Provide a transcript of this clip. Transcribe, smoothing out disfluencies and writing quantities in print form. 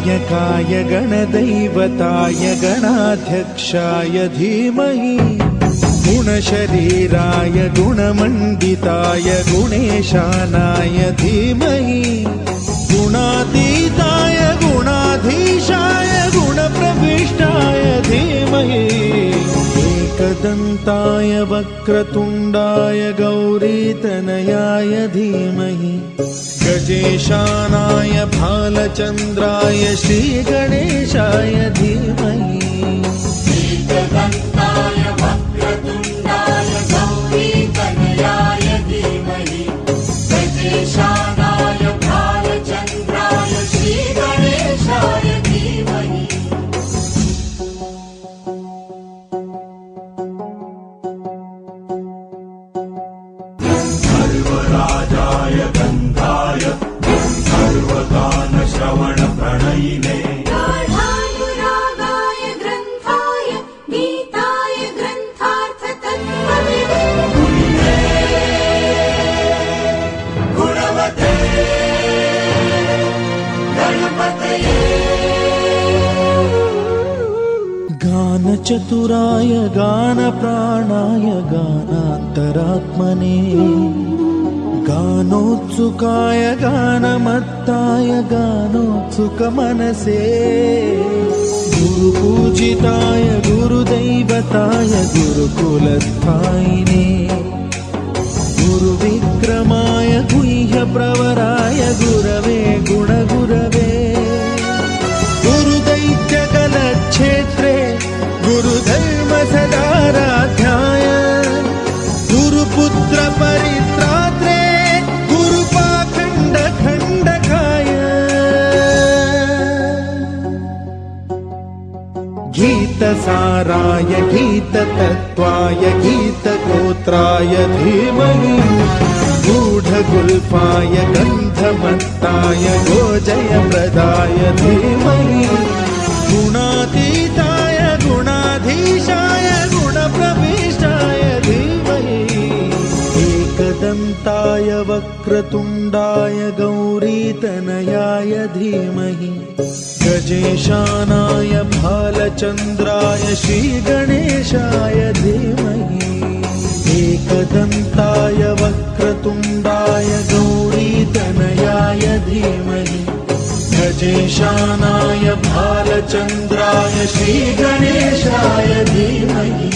गणनायकाय गणदैवताय गणाध्यक्षाय धीमहि गुणशरीराय गुणमण्डिताय गुणेशानाय धीमहि गुणातीताय गुणाधीशाय गुणप्रविष्टाय धीमहि एकदन्ताय वक्रतुण्डाय गौरीतनयाय धीमहि गजेशानाय भालचन्द्राय श्रीगणेशाय धीमहि एकदन्ताय वक्रतुण्डाय गौरीतनयाय धीमहि गजेशानाय भालचन्द्राय श्रीगणेशाय धीमहि सर्वराजाय गन्धाय सर्वगानश्रवणप्रणयिने गाढानुरागाय ग्रन्थाय गीताय ग्रन्थार्थतत्त्वविदे गुणवते गणपतये गानचतुराय गानप्राणाय गानान्तरात्मने गानोत्सुकाय गानमत्ताय गानोत्सुकमनसे गुरुपूजिताय गुरुदैवताय गुरुकुलस्थायिने गुरुविक्रमाय गुह्यप्रवराय गुरवे गुणगुरवे गुरुदैत्यकलक्षेत्रे गुरुधर्मसदाराध्याय गुरुपुत्र परित्रात्रे गुरुपाखण्डखण्डकाय गीतसाराय गीततत्त्वाय गीतगोत्राय धीमहि गूढगुल्फाय गन्धमत्ताय गोजयप्रदाय धीमहि गुणातीताय गुणाधीशाय गुणप्रविष्टाय धीमहि एकदन्ताय वक्रतुण्डाय गौरीतनयाय धीमहि गजेशानाय भालचन्द्राय श्रीगणेशाय धीमहि एकदन्ताय वक्रतुण्डाय गौरीतनयाय धीमहि गजेशानाय भालचन्द्राय श्रीगणेशाय धीमहि